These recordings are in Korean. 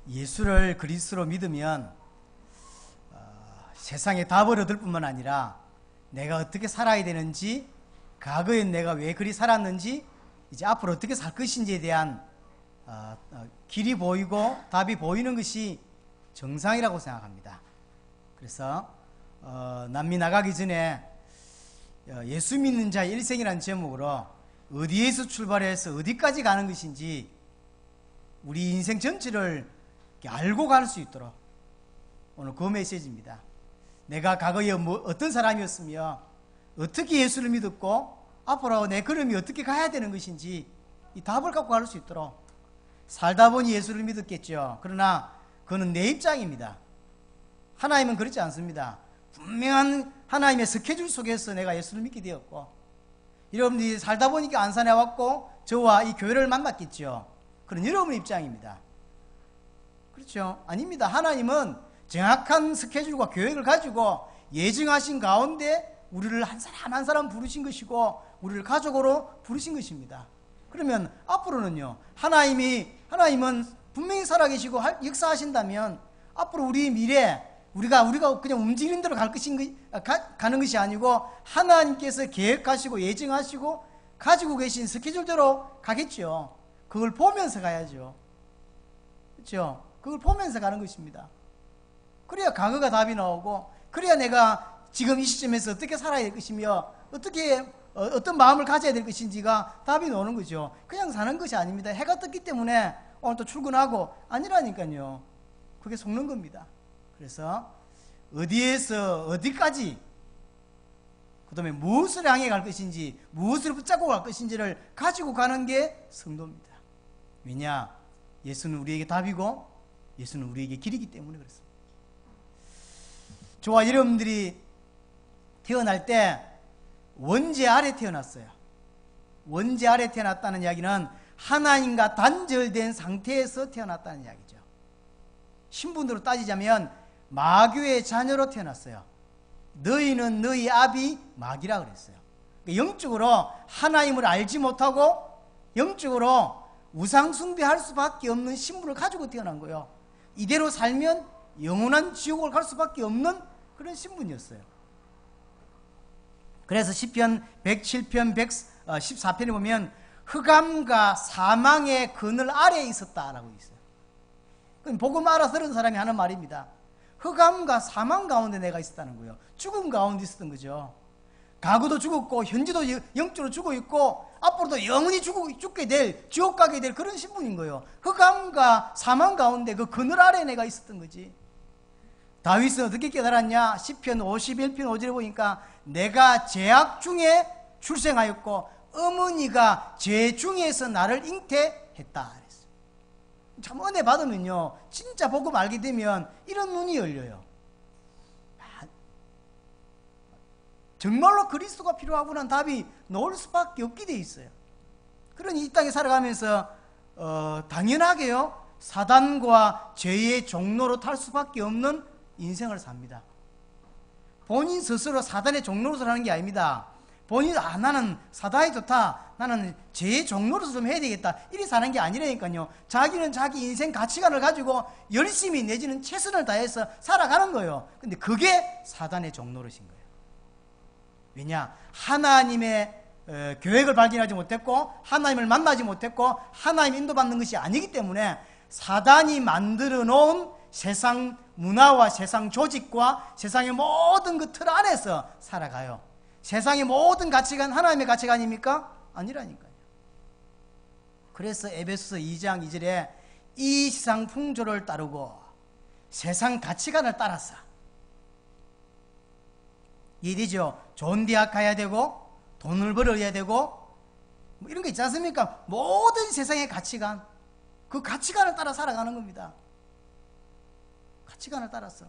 예수를 그리스도로 믿으면 세상에 답을 얻을 뿐만 아니라 내가 어떻게 살아야 되는지, 과거엔 내가 왜 그리 살았는지, 이제 앞으로 어떻게 살 것인지에 대한 길이 보이고 답이 보이는 것이 정상이라고 생각합니다. 그래서 남미 나가기 전에 예수 믿는 자의 일생이라는 제목으로 어디에서 출발해서 어디까지 가는 것인지 우리 인생 전체를 알고 갈 수 있도록 오늘 그 메시지입니다. 내가 과거에 어떤 사람이었으며 어떻게 예수를 믿었고 앞으로 내 걸음이 어떻게 가야 되는 것인지 이 답을 갖고 갈 수 있도록. 살다 보니 예수를 믿었겠죠. 그러나 그거는 내 입장입니다. 하나님은 그렇지 않습니다. 분명한 하나님의 스케줄 속에서 내가 예수를 믿게 되었고, 여러분들이 살다 보니까 안산에 왔고 저와 이 교회를 만났겠죠. 그런 여러분의 입장입니다. 그렇죠? 아닙니다. 하나님은 정확한 스케줄과 계획을 가지고 예정하신 가운데 우리를 한 사람 한 사람 부르신 것이고 우리를 가족으로 부르신 것입니다. 그러면 앞으로는요, 하나님은 분명히 살아계시고 역사하신다면 앞으로 우리 미래 우리가 그냥 움직이는 대로 가는 것이 아니고 하나님께서 계획하시고 예정하시고 가지고 계신 스케줄대로 가겠죠. 그걸 보면서 가야죠. 그렇죠? 그걸 보면서 가는 것입니다. 그래야 과거가 답이 나오고, 그래야 내가 지금 이 시점에서 어떻게 살아야 될 것이며 어떤 마음을 가져야 될 것인지가 답이 나오는 거죠. 그냥 사는 것이 아닙니다. 해가 떴기 때문에 오늘 또 출근하고 아니라니까요. 그게 속는 겁니다. 그래서 어디에서 어디까지, 그 다음에 무엇을 향해 갈 것인지, 무엇을 붙잡고 갈 것인지를 가지고 가는 게 성도입니다. 왜냐? 예수는 우리에게 답이고 예수는 우리에게 길이기 때문에 그렇습니다. 저와 여러분들이 태어날 때 원죄 아래 태어났어요. 원죄 아래 태어났다는 이야기는 하나님과 단절된 상태에서 태어났다는 이야기죠. 신분으로 따지자면 마귀의 자녀로 태어났어요. 너희는 너희 아비 마귀라 그랬어요. 영적으로 하나님을 알지 못하고 영적으로 우상 숭배할 수밖에 없는 신분을 가지고 태어난 거예요. 이대로 살면 영원한 지옥을 갈 수밖에 없는 그런 신분이었어요. 그래서 시편 107편 114편에 보면 흑암과 사망의 그늘 아래에 있었다라고 있어요. 그럼 복음 알아서 들은 사람이 하는 말입니다. 흑암과 사망 가운데 내가 있었다는 거예요. 죽음 가운데 있었던 거죠. 과거도 죽었고 현재도 영적으로 죽어 있고 앞으로도 영원히 죽게 될, 지옥 가게 될 그런 신분인 거예요. 흑암과 사망 가운데 그 그늘 아래에 내가 있었던 거지. 다윗은 어떻게 깨달았냐? 시편 51편 5절에 보니까 내가 죄악 중에 출생하였고 어머니가 죄 중에서 나를 잉태했다 그랬어요. 참 은혜 받으면요, 진짜 복음 알게 되면 이런 눈이 열려요. 정말로 그리스도가 필요하구나 답이 나올 수밖에 없게 돼 있어요. 그러니 이 땅에 살아가면서 당연하게요, 사단과 죄의 종로로 탈 수밖에 없는 인생을 삽니다. 본인 스스로 사단의 종로로서 하는 게 아닙니다. 본인 나는 사단이 좋다, 나는 죄의 종로로서 좀 해야 되겠다, 이리 사는 게 아니라니까요. 자기는 자기 인생 가치관을 가지고 열심히 내지는 최선을 다해서 살아가는 거예요. 근데 그게 사단의 종로로신 거예요. 왜냐? 하나님의 계획을 발견하지 못했고 하나님을 만나지 못했고 하나님 인도받는 것이 아니기 때문에 사단이 만들어 놓은 세상 문화와 세상 조직과 세상의 모든 그 틀 안에서 살아가요. 세상의 모든 가치관 하나님의 가치관입니까? 아니라니까요. 그래서 에베소서 2장 2절에 이 세상 풍조를 따르고 세상 가치관을 따라서, 이해되죠? 좋은 대학 가야 되고 돈을 벌어야 되고 뭐 이런 거 있지 않습니까? 모든 세상의 가치관, 그 가치관을 따라 살아가는 겁니다. 가치관을 따라서.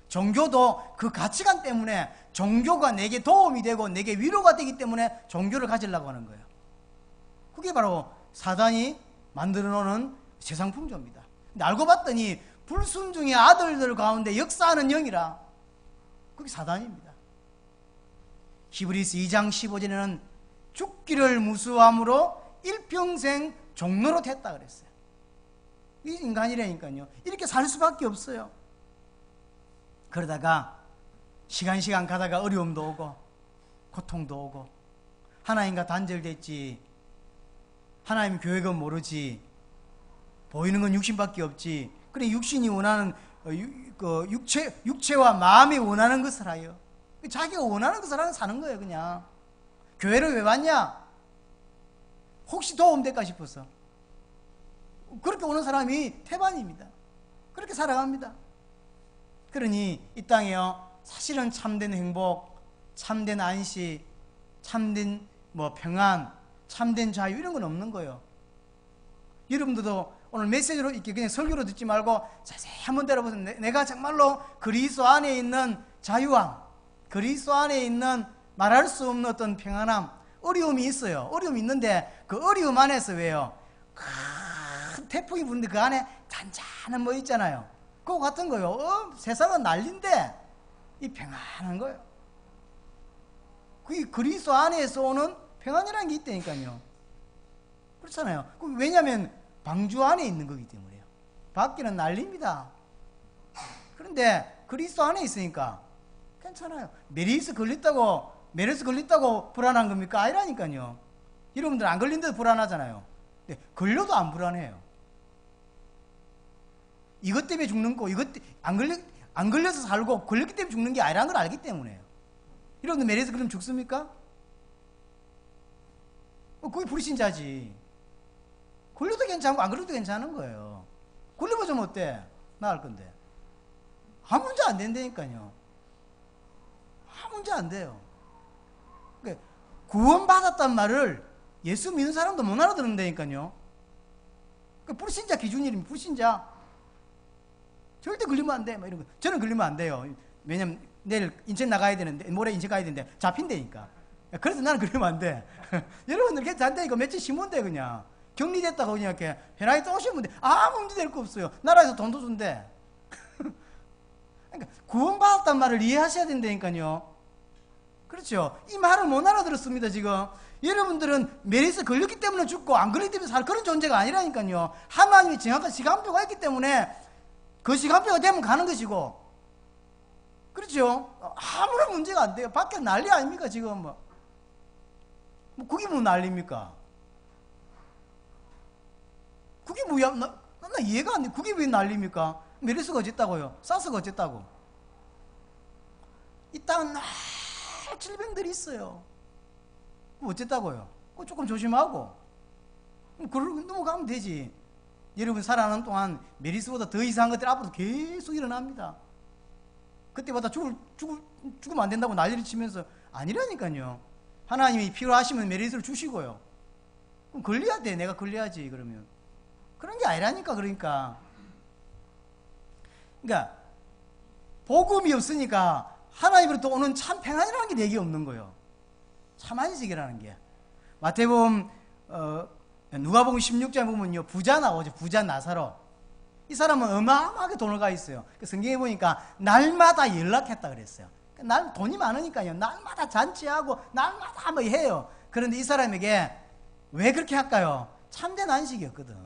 종교도 그 가치관 때문에, 종교가 내게 도움이 되고 내게 위로가 되기 때문에 종교를 가지려고 하는 거예요. 그게 바로 사단이 만들어 놓은 세상 풍조입니다. 근데 알고 봤더니 불순종의 아들들 가운데 역사하는 영이라 그게 사단입니다. 히브리서 2장 15절에는 죽기를 무수함으로 일평생 종로로 됐다 그랬어요. 이 인간이라니까요. 이렇게 살 수밖에 없어요. 그러다가 시간 가다가 어려움도 오고 고통도 오고 하나님과 단절됐지, 하나님 교회가 모르지, 보이는 건 육신밖에 없지. 그래 육신이 원하는 육체와 마음이 원하는 것을 하여 자기가 원하는 것을 하는 사는 거예요. 그냥 교회를 왜 왔냐? 혹시 도움 될까 싶어서. 그렇게 오는 사람이 태반입니다. 그렇게 살아갑니다. 그러니 이 땅에요, 사실은 참된 행복, 참된 안식, 참된 평안, 참된 자유 이런 건 없는 거예요. 여러분들도 오늘 메시지로 이렇게 그냥 설교로 듣지 말고 자세히 한번 들어보세요. 내가 정말로 그리스도 안에 있는 자유함, 그리스도 안에 있는 말할 수 없는 어떤 평안함, 어려움이 있어요. 어려움이 있는데 그 어려움 안에서 왜요? 큰 태풍이 부는데 그 안에 잔잔한 뭐 있잖아요. 그거 같은 거요. 세상은 난리인데 이 평안한 거예요. 그게 그리스도 안에서 오는 평안이라는 게 있다니까요. 그렇잖아요. 왜냐하면 방주 안에 있는 거기 때문에요. 밖에는 난리입니다. 그런데 그리스도 안에 있으니까 괜찮아요. 메르스 걸렸다고 불안한 겁니까? 아니라니까요. 여러분들 안 걸린데도 불안하잖아요. 근데 걸려도 안 불안해요. 이것 때문에 죽는 거, 안 걸려서 살고 걸렸기 때문에 죽는 게 아니라는 걸 알기 때문에요. 여러분들 메르스 걸리면 죽습니까? 그게 불신자지. 걸려도 괜찮고 안 걸려도 괜찮은 거예요. 걸려보자면 어때? 나을 건데. 아무 문제 안 된다니까요. 아무 문제 안 돼요. 그러니까 구원받았단 말을 예수 믿는 사람도 못 알아듣는다니까요. 그러니까 불신자 기준이면 불신자. 절대 걸리면 안 돼. 이런 거. 저는 걸리면 안 돼요. 왜냐면 내일 인천 나가야 되는데, 모레 인천 가야 되는데 잡힌다니까. 그래서 나는 걸리면 안 돼. 여러분들 괜찮다니까 며칠 쉬면 돼 그냥. 격리됐다고 그냥 이렇게 편하게 또 오시면 돼. 아무 문제 될 거 없어요. 나라에서 돈도 준대. 그러니까 구원받았단 말을 이해하셔야 된다니까요. 그렇죠. 이 말을 못 알아들었습니다 지금. 여러분들은 메르스 걸렸기 때문에 죽고 안 걸렸기 때문에 살 그런 존재가 아니라니까요. 하나님이 정확한 시간표가 있기 때문에 그 시간표가 되면 가는 것이고, 그렇죠. 아무런 문제가 안 돼요. 밖에 난리 아닙니까 지금. 뭐 그게 뭐 난리입니까? 그게 뭐야? 나 이해가 안 돼. 그게 왜 난리입니까? 메르스가 어쨌다고요? 사스가 어쨌다고? 이 땅은 날 질병들이 있어요. 어쨌다고요? 그거 조금 조심하고 그러고 넘어가면 되지. 여러분 살아가는 동안 메르스보다 더 이상한 것들이 앞으로 계속 일어납니다. 그때마다 죽으면 안 된다고 난리를 치면서 아니라니까요. 하나님이 필요하시면 메르스를 주시고요. 그럼 걸려야 돼. 내가 걸려야지. 그러면 그런 게 아니라니까. 그러니까 복음이 없으니까 하나님으로부터 오는 참 평안이라는 게 내게 없는 거예요. 참 안식이라는 게. 마태복음 누가복음 16장에 보면요, 부자 나오죠. 부자 나사로. 이 사람은 어마어마하게 돈을 가 있어요. 성경에 보니까 날마다 연락했다 그랬어요. 돈이 많으니까요. 날마다 잔치하고 날마다 뭐 해요. 그런데 이 사람에게 왜 그렇게 할까요? 참된 안식이었거든.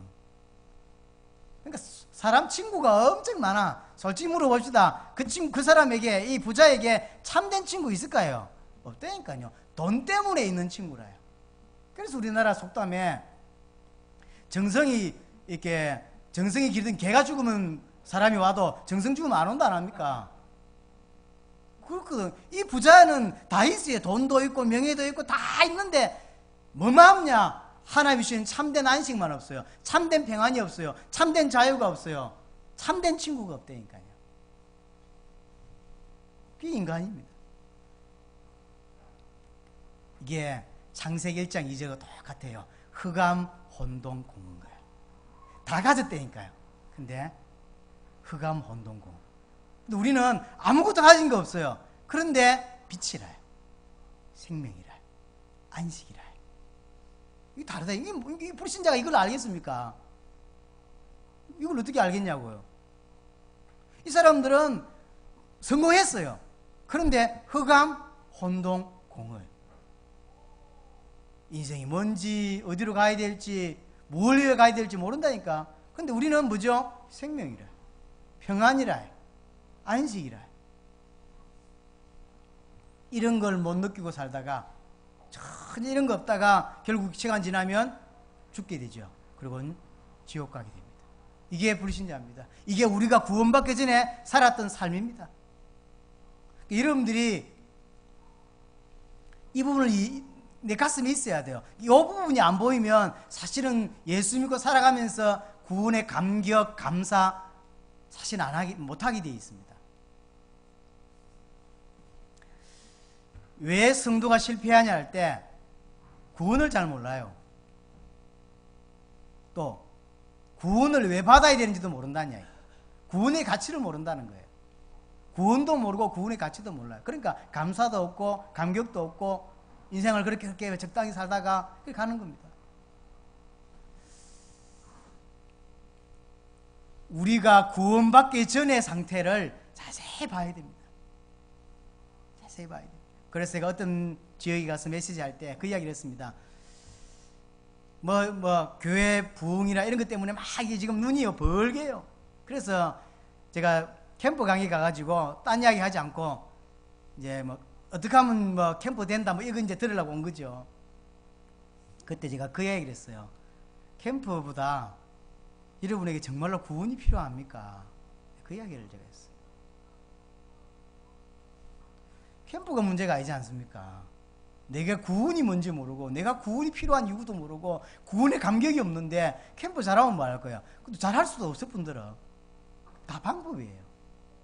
그러니까 사람 친구가 엄청 많아. 솔직히 물어봅시다. 그 사람에게, 이 부자에게 참된 친구 있을까요? 없다니까요. 돈 때문에 있는 친구라요. 그래서 우리나라 속담에 정성이 길든 개가 죽으면 사람이 와도 정성 죽으면 안 온다 안 합니까? 그렇거든. 이 부자는 다 있어요. 돈도 있고 명예도 있고 다 있는데 뭐만 없냐? 하나님이 주신 참된 안식만 없어요. 참된 평안이 없어요. 참된 자유가 없어요. 참된 친구가 없다니까요. 그게 인간입니다. 이게 창세기 1장 2절과 똑같아요. 흑암, 혼돈, 공인 거예요. 다 가졌다니까요. 근데 흑암, 혼돈, 공. 근데 우리는 아무것도 가진 거 없어요. 그런데 빛이라요. 생명이라요. 안식이라요. 이게 다르다. 이게 불신자가 이걸 알겠습니까? 이걸 어떻게 알겠냐고요. 이 사람들은 성공했어요. 그런데 흑암, 혼돈, 공을. 인생이 뭔지, 어디로 가야 될지, 뭘 위해 가야 될지 모른다니까. 근데 우리는 뭐죠? 생명이라, 평안이라, 안식이라, 이런 걸 못 느끼고 살다가 전혀 이런 거 없다가 결국 시간 지나면 죽게 되죠. 그리고는 지옥 가게 됩니다. 이게 불신자입니다. 이게 우리가 구원받기 전에 살았던 삶입니다. 여러분들이 이 부분을 내 가슴에 있어야 돼요. 이 부분이 안 보이면 사실은 예수 믿고 살아가면서 구원의 감격, 감사 사실 못하게 되어 있습니다. 왜 성도가 실패하냐 할 때 구원을 잘 몰라요. 또 구원을 왜 받아야 되는지도 모른다는 이야기. 구원의 가치를 모른다는 거예요. 구원도 모르고 구원의 가치도 몰라요. 그러니까 감사도 없고 감격도 없고 인생을 그렇게 적당히 살다가 그렇게 가는 겁니다. 우리가 구원받기 전의 상태를 자세히 봐야 됩니다. 자세히 봐야 됩니다. 그래서 제가 어떤 지역에 가서 메시지 할 때 그 이야기를 했습니다. 교회 부흥이나 이런 것 때문에 막 이게 지금 눈이 벌게요. 그래서 제가 캠프 강의 가가지고 딴 이야기 하지 않고 이제 어떻게 하면 캠프 된다 이거 이제 들으려고 온 거죠. 그때 제가 그 이야기를 했어요. 캠프보다 여러분에게 정말로 구원이 필요합니까? 그 이야기를 제가 했어요. 캠프가 문제가 아니지 않습니까? 내가 구원이 뭔지 모르고 내가 구원이 필요한 이유도 모르고 구원의 감격이 없는데 캠프 잘하면 뭐 할 거야? 근데 잘할 수도 없을 뿐더러 다 방법이에요.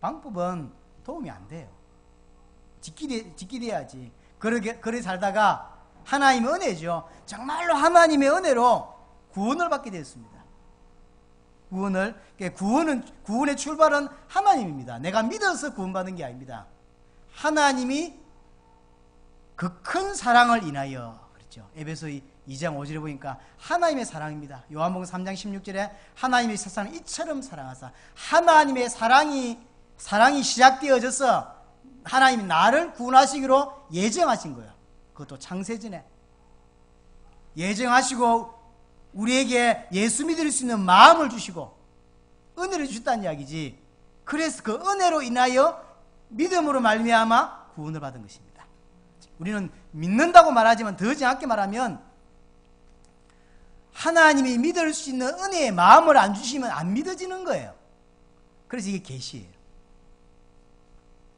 방법은 도움이 안 돼요. 지키돼야지. 그렇게 살다가 하나님의 은혜죠. 정말로 하나님의 은혜로 구원을 받게 되었습니다. 구원의 출발은 하나님입니다. 내가 믿어서 구원받은 게 아닙니다. 하나님이 그 큰 사랑을 인하여 그렇죠. 에베소 2장 5절에 보니까 하나님의 사랑입니다. 요한복음 3장 16절에 하나님의 세상을 이처럼 사랑하사, 하나님의 사랑이 시작되어져서 하나님이 나를 구원하시기로 예정하신 거예요. 그것도 창세전에 예정하시고 우리에게 예수 믿을 수 있는 마음을 주시고 은혜를 주셨다는 이야기지. 그래서 그 은혜로 인하여 믿음으로 말미암아 구원을 받은 것입니다. 우리는 믿는다고 말하지만 더 정확히 말하면 하나님이 믿을 수 있는 은혜의 마음을 안 주시면 안 믿어지는 거예요. 그래서 이게 계시예요.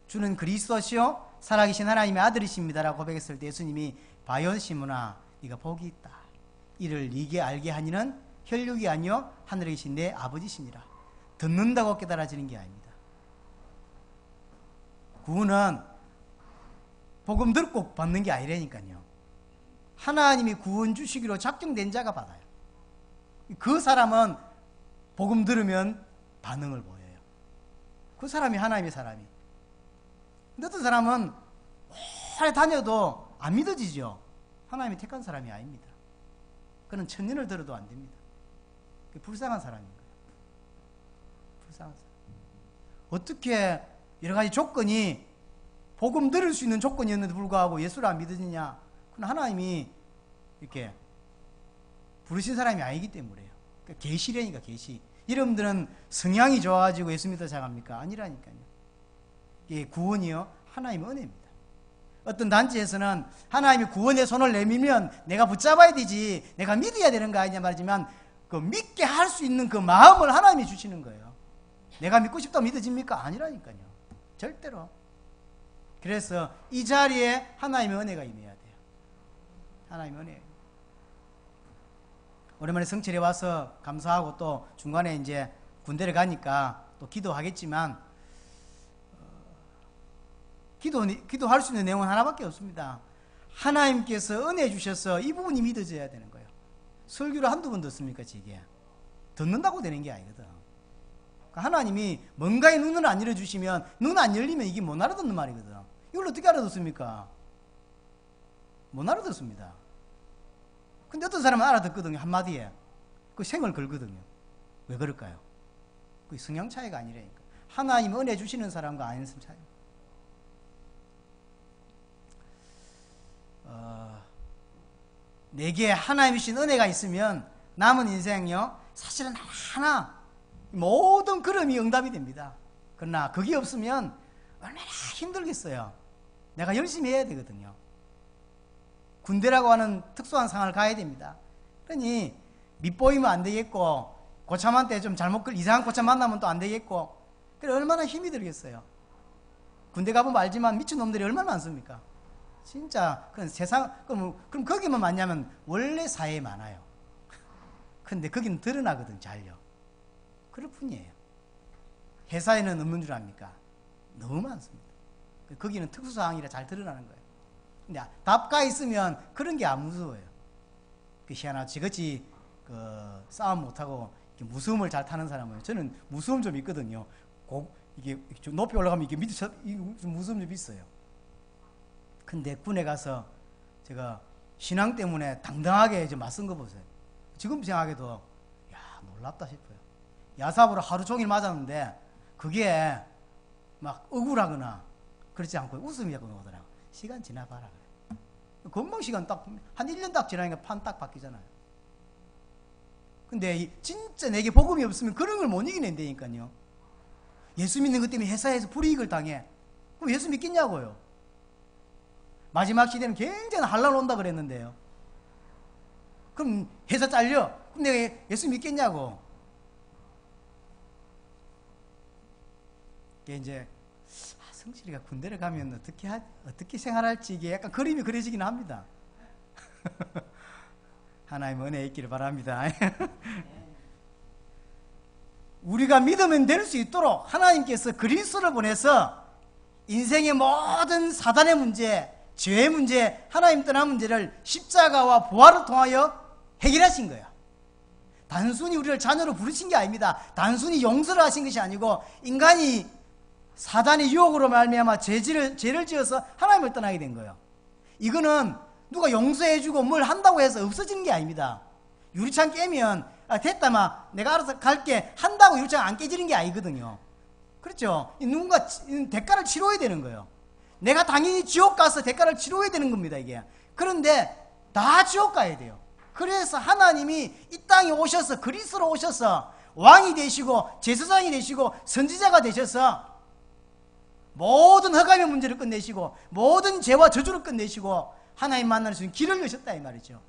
주는 그리스도시요 살아계신 하나님의 아들이십니다라고 고백했을 때 예수님이 바요온 시므나 네가 복이 있다. 이를 네게 알게 하니는 혈육이 아니요 하늘에 계신 내 아버지시니라. 듣는다고 깨달아지는 게 아닙니다. 구원은 복음 듣고 받는 게 아니라니까요. 하나님이 구원 주시기로 작정된 자가 받아요. 그 사람은 복음 들으면 반응을 보여요. 그 사람이 하나님의 사람이. 근데 어떤 사람은 오래 다녀도 안 믿어지죠. 하나님이 택한 사람이 아닙니다. 그는 천년을 들어도 안 됩니다. 불쌍한 사람인 거예요. 불쌍한 사람. 어떻게 여러 가지 조건이 복음 들을 수 있는 조건이었는데 불구하고 예수를 안 믿으느냐? 그건 하나님이 이렇게 부르신 사람이 아니기 때문에요. 그러니까 계시라니까 계시. 여러분들은 성향이 좋아가지고 예수 믿어 생각합니까? 아니라니까요. 이게 구원이요 하나님의 은혜입니다. 어떤 단체에서는 하나님이 구원의 손을 내밀면 내가 붙잡아야 되지, 내가 믿어야 되는 거 아니냐 말이지만 그 믿게 할 수 있는 그 마음을 하나님이 주시는 거예요. 내가 믿고 싶다고 믿어집니까? 아니라니까요. 절대로. 그래서 이 자리에 하나님의 은혜가 임해야 돼요. 하나님의 은혜. 오랜만에 성철에 와서 감사하고 또 중간에 이제 군대를 가니까 또 기도하겠지만 기도할 수 있는 내용은 하나밖에 없습니다. 하나님께서 은혜 주셔서 이 부분이 믿어져야 되는 거예요. 설교를 한두 번 듣습니까? 이게 듣는다고 되는 게 아니거든. 하나님이 뭔가의 눈을 안 열어주시면, 눈 안 열리면 이게 못 알아듣는 말이거든. 이걸 어떻게 알아듣습니까? 못 알아듣습니다. 근데 어떤 사람은 알아듣거든요. 한마디에. 그 생을 걸거든요. 왜 그럴까요? 그 성향 차이가 아니라니까. 하나님 은혜 주시는 사람과 아닌 사람 차이. 내게 하나님이 주신 은혜가 있으면 남은 인생요 사실은 하나 모든 걸음이 응답이 됩니다. 그러나 그게 없으면 얼마나 힘들겠어요. 내가 열심히 해야 되거든요. 군대라고 하는 특수한 상황을 가야 됩니다. 그러니 밑보이면 안 되겠고, 고참한테 좀 이상한 고참 만나면 또 안 되겠고, 그래 얼마나 힘이 들겠어요. 군대 가보면 알지만 미친놈들이 얼마나 많습니까? 진짜 그건 그럼 거기만 많냐면 원래 사회에 많아요. 근데 거기는 드러나거든, 잘요. 그럴 뿐이에요. 회사에는 없는 줄 압니까? 너무 많습니다. 거기는 특수사항이라 잘 드러나는 거예요. 근데 답가 있으면 그런 게 안 무서워요. 희한하죠. 저같이 싸움 못하고 무서움을 잘 타는 사람은, 저는 무서움 좀 있거든요. 이게 좀 높이 올라가면 이게 밑에 무서움 좀 있어요. 근데 군에 가서 제가 신앙 때문에 당당하게 맞선 거 보세요. 지금 생각해도 야, 놀랍다 싶어요. 야삽으로 하루 종일 맞았는데 그게 막 억울하거나 그렇지 않고 웃음이 자꾸 나오더라고요. 시간 지나봐라 그래. 금방 시간 한 1년 딱 지나니까 판 딱 바뀌잖아요. 근데 진짜 내게 복음이 없으면 그런 걸 못 이겨낸다니까요. 예수 믿는 것 때문에 회사에서 불이익을 당해. 그럼 예수 믿겠냐고요. 마지막 시대는 굉장히 한란 온다 그랬는데요. 그럼 회사 잘려. 그럼 내가 예수 믿겠냐고. 이게 이제 성실이가 군대를 가면 어떻게 생활할지 이게 약간 그림이 그려지긴 합니다. 하나님의 은혜 있기를 바랍니다. 우리가 믿으면 될 수 있도록 하나님께서 그리스도를 보내서 인생의 모든 사단의 문제, 죄의 문제, 하나님 떠난 문제를 십자가와 부활을 통하여 해결하신 거야. 단순히 우리를 자녀로 부르신 게 아닙니다. 단순히 용서를 하신 것이 아니고 인간이 사단의 유혹으로 말미암아 죄를 지어서 하나님을 떠나게 된 거예요. 이거는 누가 용서해주고 뭘 한다고 해서 없어지는 게 아닙니다. 유리창 깨면 됐다마 내가 알아서 갈게 한다고 유리창 안 깨지는 게 아니거든요. 그렇죠? 누군가 대가를 치러야 되는 거예요. 내가 당연히 지옥 가서 대가를 치러야 되는 겁니다, 이게. 그런데 다 지옥 가야 돼요. 그래서 하나님이 이 땅에 오셔서 그리스도로 오셔서 왕이 되시고 제사장이 되시고 선지자가 되셔서 모든 허감의 문제를 끝내시고 모든 죄와 저주를 끝내시고 하나님 만날 수 있는 길을 여셨다 이 말이죠.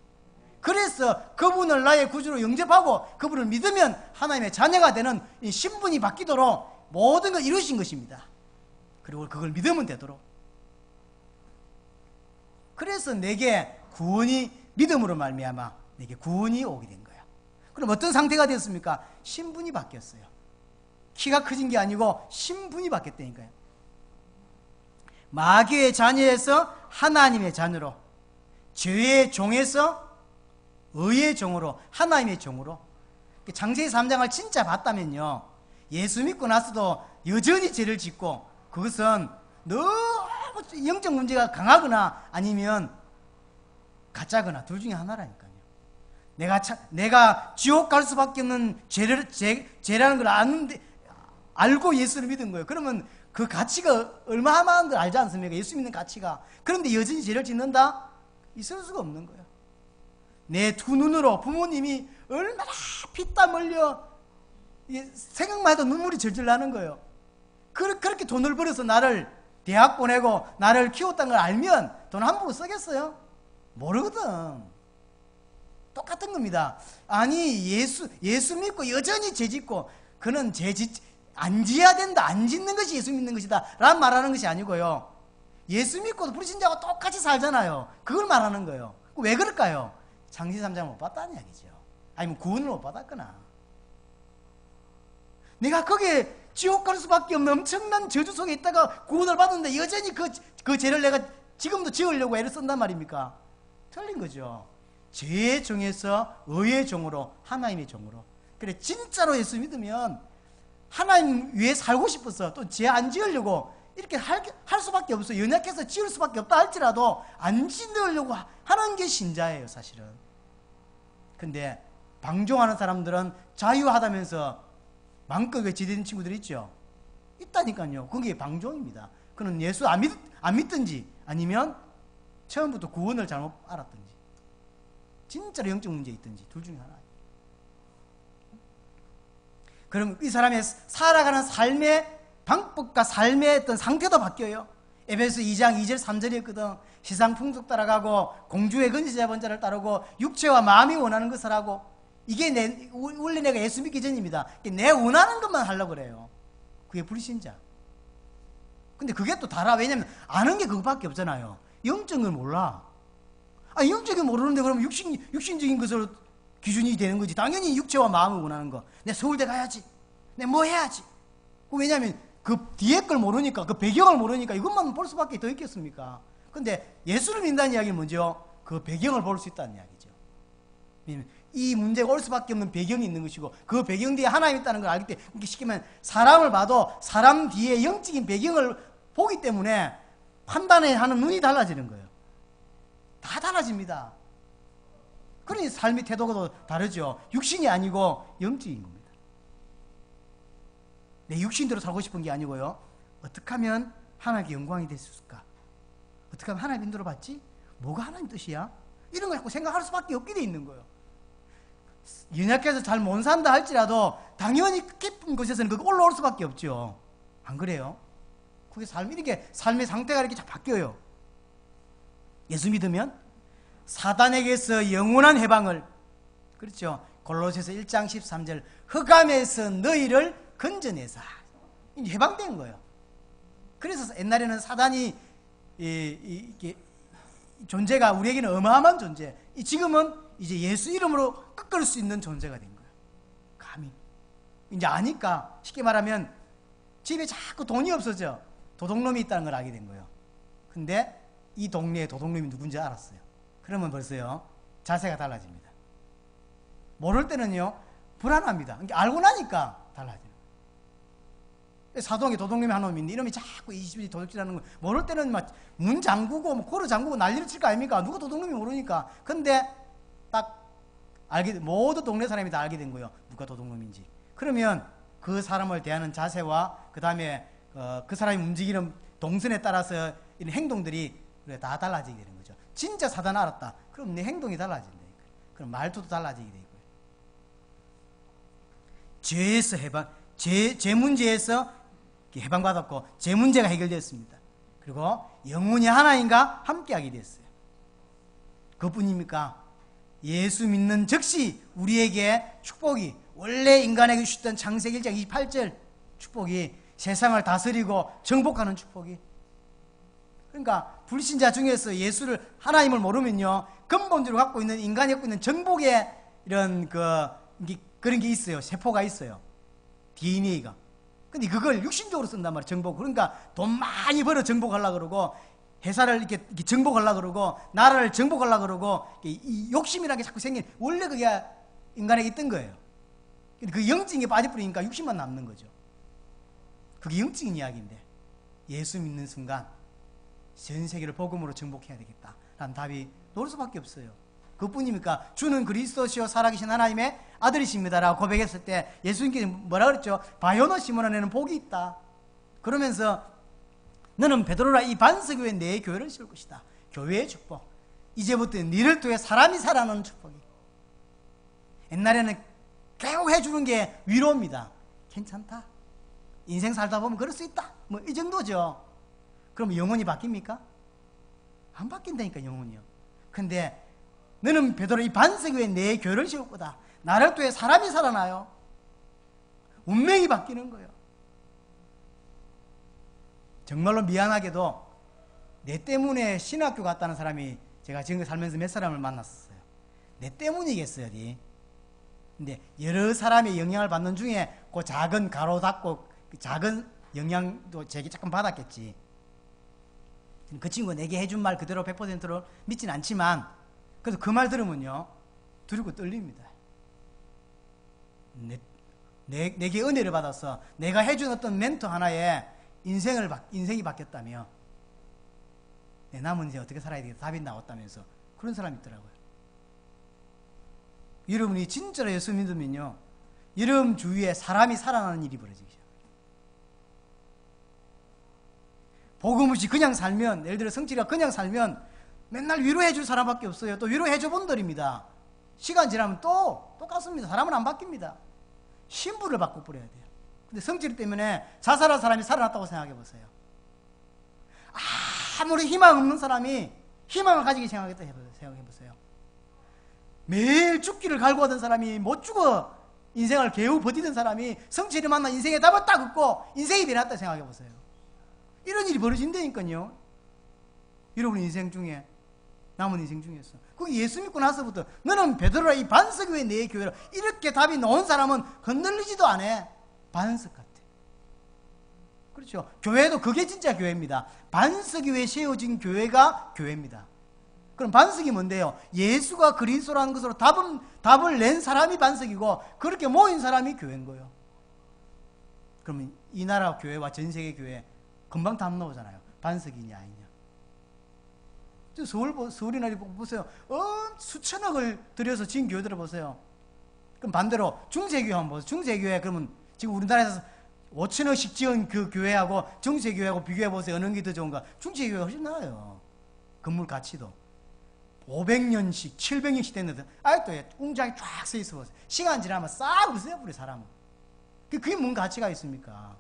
그래서 그분을 나의 구주로 영접하고 그분을 믿으면 하나님의 자녀가 되는 이 신분이 바뀌도록 모든 걸 이루신 것입니다. 그리고 그걸 믿으면 되도록. 그래서 내게 구원이 믿음으로 말미암아 내게 구원이 오게 된 거야. 그럼 어떤 상태가 됐습니까? 신분이 바뀌었어요. 키가 커진 게 아니고 신분이 바뀌었다니까요. 마귀의 자녀에서 하나님의 자녀로, 죄의 종에서 의의 종으로, 하나님의 종으로. 창세기 3장을 진짜 봤다면요, 예수 믿고 나서도 여전히 죄를 짓고, 그것은 너무 영적 문제가 강하거나 아니면 가짜거나 둘 중에 하나라니까요. 내가 지옥 갈 수밖에 없는 죄라는 걸 아는데 알고 예수를 믿은 거예요. 그러면 그 가치가 얼마나 걸 알지 않습니까? 예수 믿는 가치가. 그런데 여전히 죄를 짓는다? 있을 수가 없는 거예요. 내 두 눈으로 부모님이 얼마나 피땀 흘려 생각만 해도 눈물이 절절 나는 거예요. 그렇게 돈을 벌어서 나를 대학 보내고 나를 키웠다는 걸 알면 돈 함부로 쓰겠어요? 모르거든. 똑같은 겁니다. 아니 예수 믿고 여전히 죄 짓고 그는 안 지어야 된다, 안 짓는 것이 예수 믿는 것이다 라는 말하는 것이 아니고요, 예수 믿고도 불신자하고 똑같이 살잖아요. 그걸 말하는 거예요. 왜 그럴까요? 창세기 3장 못 봤다는 이야기죠. 아니면 구원을 못 받았거나 내가 거기에 지옥 갈 수밖에 없는 엄청난 저주 속에 있다가 구원을 받았는데 여전히 그 죄를 내가 지금도 지으려고 애를 쓴단 말입니까? 틀린 거죠. 죄의 종에서 의의 종으로, 하나님의 종으로. 그래, 진짜로 예수 믿으면 하나님 위에 살고 싶어서 또 죄 안 지으려고 이렇게 할 수밖에 없어요. 연약해서 지을 수밖에 없다 할지라도 안 지으려고 하는 게 신자예요, 사실은. 근데 방종하는 사람들은 자유하다면서 마음껏 지대는 친구들 있죠. 있다니까요. 그게 방종입니다. 그는 예수 안 믿든지 아니면 처음부터 구원을 잘못 알았든지 진짜로 영적 문제 있든지 둘 중에 하나. 그럼 이 사람의 살아가는 삶의 방법과 삶의 어떤 상태도 바뀌어요. 에베소 2장 2절 3절이었거든. 세상 풍속 따라가고 공주의 건지자 번자를 따르고 육체와 마음이 원하는 것을 하고, 이게 원래 내가 예수 믿기 전입니다. 내 원하는 것만 하려고 그래요. 그게 불신자. 근데 그게 또 달아. 왜냐면 아는 게 그것밖에 없잖아요. 영적인 걸 몰라. 영적인 걸 모르는데 그러면 육신적인 것으로 기준이 되는 거지. 당연히 육체와 마음을 원하는 거. 내 서울대 가야지. 내 뭐 해야지. 왜냐면 그 뒤에 걸 모르니까, 그 배경을 모르니까 이것만 볼 수밖에 더 있겠습니까? 근데 예수를 믿는다는 이야기는 뭐죠? 그 배경을 볼 수 있다는 이야기죠. 이 문제가 올 수밖에 없는 배경이 있는 것이고, 그 배경 뒤에 하나님이 있다는 걸 알기 때문에, 이렇게 쉽게 말하면 사람을 봐도 사람 뒤에 영적인 배경을 보기 때문에 판단하는 눈이 달라지는 거예요. 다 달라집니다. 그러니 삶의 태도가 다르죠. 육신이 아니고 영적인 겁니다. 내 육신대로 살고 싶은 게 아니고요. 어떻게 하면 하나님께 영광이 될 수 있을까? 어떻게 하면 하나님 인도를 받지? 뭐가 하나님 뜻이야? 이런 걸 자꾸 생각할 수밖에 없게 돼 있는 거예요. 연약해서 잘 못 산다 할지라도 당연히 깊은 곳에서는 그거 올라올 수밖에 없죠. 안 그래요? 그게 이렇게 삶의 상태가 이렇게 잘 바뀌어요. 예수 믿으면 사단에게서 영원한 해방을, 그렇죠. 골로새서 1장 13절 흑암에서 너희를 건져내사, 해방된 거예요. 그래서 옛날에는 사단이 존재가 우리에게는 어마어마한 존재, 지금은 이제 예수 이름으로 꺾을 수 있는 존재가 된 거예요. 감히 이제 아니까, 쉽게 말하면 집에 자꾸 돈이 없어져 도둑놈이 있다는 걸 알게 된 거예요. 근데 이 동네에 도둑놈이 누군지 알았어요. 그러면 벌써요 자세가 달라집니다. 모를 때는요 불안합니다. 그러니까 알고 나니까 달라져요. 사동에 도둑놈이 한 놈이 있는데 이놈이 자꾸 이 집이 도둑질하는 거 모를 때는 막 문 잠그고 코를 잠그고 난리를 칠 거 아닙니까? 누가 도둑놈이 모르니까. 근데 딱 모두 동네 사람이 다 알게 된 거예요. 누가 도둑놈인지. 그러면 그 사람을 대하는 자세와 그 다음에 그 사람이 움직이는 동선에 따라서 이런 행동들이 다 달라지게 되는 거죠. 진짜 사단 알았다. 그럼 내 행동이 달라진다. 그럼 말투도 달라지게 되고요. 죄에서 죄 문제에서 해방받았고 죄 문제가 해결됐습니다. 그리고 영원히 하나님과 함께하게 됐어요. 그뿐입니까? 예수 믿는 즉시 우리에게 축복이, 원래 인간에게 주셨던 창세기 1장 28절 축복이 세상을 다스리고 정복하는 축복이, 그러니까 불신자 중에서 예수를, 하나님을 모르면요 근본적으로 갖고 있는, 인간이 갖고 있는 정복의 이런 그런 게 있어요. 세포가 있어요. DNA가. 근데 그걸 육신적으로 쓴단 말이에요. 정복. 그러니까 돈 많이 벌어 정복하려고 그러고, 회사를 이렇게 정복하려고 그러고, 나라를 정복하려고 그러고, 이 욕심이라는 게 자꾸 생긴, 원래 그게 인간에게 있던 거예요. 근데 그 영적인 게 빠져버리니까 육신만 남는 거죠. 그게 영적인 이야기인데, 예수 믿는 순간 전 세계를 복음으로 정복해야 되겠다 라는 답이 나올 수밖에 없어요. 그뿐입니까? 주는 그리스도시요 살아계신 하나님의 아들이십니다 라고 고백했을 때 예수님께서 뭐라 그랬죠? 바요노 시몬아 너는 복이 있다. 그러면서 너는 베드로라 이 반석 위에 내 교회를 세울 것이다. 교회의 축복. 이제부터 너를 통해 사람이 살아나는 축복이. 옛날에는 겨우 해주는 게 위로입니다. 괜찮다. 인생 살다 보면 그럴 수 있다. 뭐 이 정도죠. 그럼 영혼이 바뀝니까? 안 바뀐다니까 영혼이요. 근데 너는 베드로 이 반석 위에 내 교회를 세울 거다. 나를 통해 사람이 살아나요. 운명이 바뀌는 거예요. 정말로 미안하게도 내 때문에 신학교 갔다는 사람이 제가 지금 살면서 몇 사람을 만났었어요. 내 때문이겠어요. 근데 여러 사람의 영향을 받는 중에 그 작은 가로 닫고 그 작은 영향도 제게 조금 받았겠지. 그 친구가 내게 해준 말 그대로 100%로 믿진 않지만 그래서 그 말 들으면요 두렵고 떨립니다. 내게 은혜를 받아서 내가 해준 어떤 멘토 하나에 인생이 바뀌었다며, 내 남은 이제 어떻게 살아야 되겠다 답이 나왔다면서 그런 사람이 있더라고요. 여러분이 진짜로 예수 믿으면요 여러분 주위에 사람이 살아나는 일이 벌어지기 시작해요. 복음 없이 그냥 살면, 예를 들어 성질이가 그냥 살면 맨날 위로해 줄 사람밖에 없어요. 또 위로해 줘 본들입니다. 시간 지나면 또 똑같습니다. 사람은 안 바뀝니다. 신분을 바꿔버려야 돼요. 근데 성질 때문에 자살한 사람이 살아났다고 생각해 보세요. 아무리 희망 없는 사람이 희망을 가지게 생각해 보세요. 매일 죽기를 갈구하던 사람이 못 죽어 인생을 겨우 버티던 사람이 성질을 만나 인생의 답을 딱 얻고 인생이 변했다 생각해 보세요. 이런 일이 벌어진다니까요. 여러분 인생 중에, 남은 인생 중에서. 그게 예수 믿고 나서부터 너는 베드로라 이 반석이 왜 내 교회라, 이렇게 답이 나온 사람은 흔들리지도 않아. 반석 같아. 그렇죠. 교회도 그게 진짜 교회입니다. 반석이 위에 세워진 교회가 교회입니다. 그럼 반석이 뭔데요? 예수가 그리스도라는 것으로 답을 낸 사람이 반석이고, 그렇게 모인 사람이 교회인 거예요. 그러면 이 나라 교회와 전 세계 교회 금방 답 나오잖아요. 반석이냐 아니냐. 서울이나 보세요. 수천억을 들여서 지은 교회들을 보세요. 그럼 반대로 중세교회 한번 보세요. 중세교회 그러면 지금 우리나라에서 5천억씩 지은 그 교회하고 중세교회하고 비교해보세요. 어느 게 더 좋은가? 중세교회가 훨씬 나아요. 건물 가치도 500년씩 700년씩 됐는데 아직도 웅장히 쫙 서 있어 보세요. 시간 지나면 싹 없어져버려 사람은. 그게 뭔 가치가 있습니까?